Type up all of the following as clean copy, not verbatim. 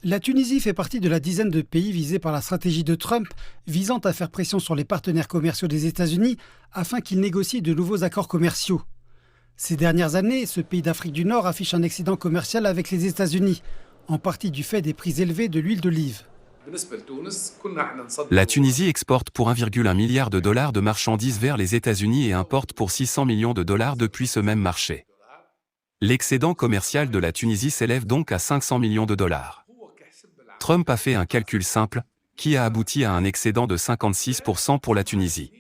La Tunisie fait partie de la dizaine de pays visés par la stratégie de Trump visant à faire pression sur les partenaires commerciaux des États-Unis afin qu'ils négocient de nouveaux accords commerciaux. Ces dernières années, ce pays d'Afrique du Nord affiche un excédent commercial avec les États-Unis, en partie du fait des prix élevés de l'huile d'olive. La Tunisie exporte pour 1,1 milliard de dollars de marchandises vers les États-Unis et importe pour 600 millions de dollars depuis ce même marché. L'excédent commercial de la Tunisie s'élève donc à 500 millions de dollars. Trump a fait un calcul simple, qui a abouti à un excédent de 56% pour la Tunisie.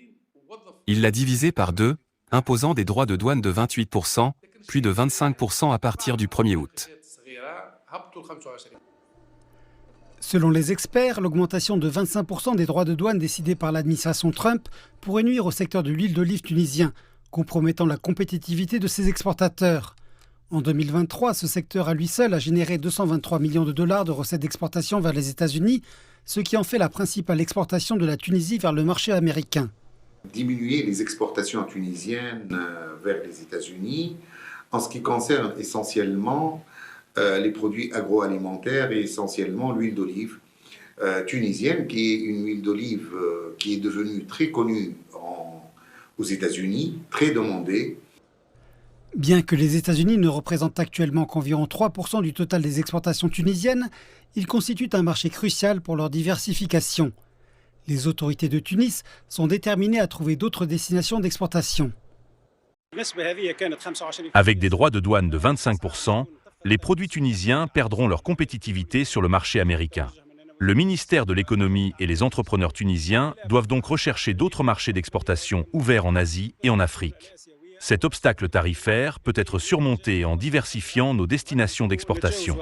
Il l'a divisé par deux, imposant des droits de douane de 28%, puis de 25% à partir du 1er août. Selon les experts, l'augmentation de 25% des droits de douane décidée par l'administration Trump pourrait nuire au secteur de l'huile d'olive tunisien, compromettant la compétitivité de ses exportateurs. En 2023, ce secteur à lui seul a généré 223 millions de dollars de recettes d'exportation vers les États-Unis, ce qui en fait la principale exportation de la Tunisie vers le marché américain. Diminuer les exportations tunisiennes vers les États-Unis en ce qui concerne essentiellement les produits agroalimentaires et essentiellement l'huile d'olive tunisienne, qui est une huile d'olive qui est devenue très connue aux États-Unis, très demandée. Bien que les États-Unis ne représentent actuellement qu'environ 3% du total des exportations tunisiennes, ils constituent un marché crucial pour leur diversification. Les autorités de Tunis sont déterminées à trouver d'autres destinations d'exportation. Avec des droits de douane de 25%, les produits tunisiens perdront leur compétitivité sur le marché américain. Le ministère de l'économie et les entrepreneurs tunisiens doivent donc rechercher d'autres marchés d'exportation ouverts en Asie et en Afrique. Cet obstacle tarifaire peut être surmonté en diversifiant nos destinations d'exportation.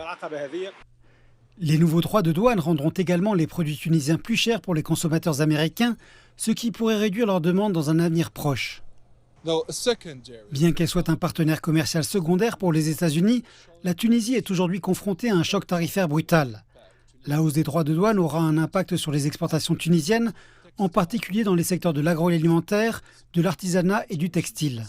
Les nouveaux droits de douane rendront également les produits tunisiens plus chers pour les consommateurs américains, ce qui pourrait réduire leur demande dans un avenir proche. Bien qu'elle soit un partenaire commercial secondaire pour les États-Unis, la Tunisie est aujourd'hui confrontée à un choc tarifaire brutal. La hausse des droits de douane aura un impact sur les exportations tunisiennes, en particulier dans les secteurs de l'agroalimentaire, de l'artisanat et du textile.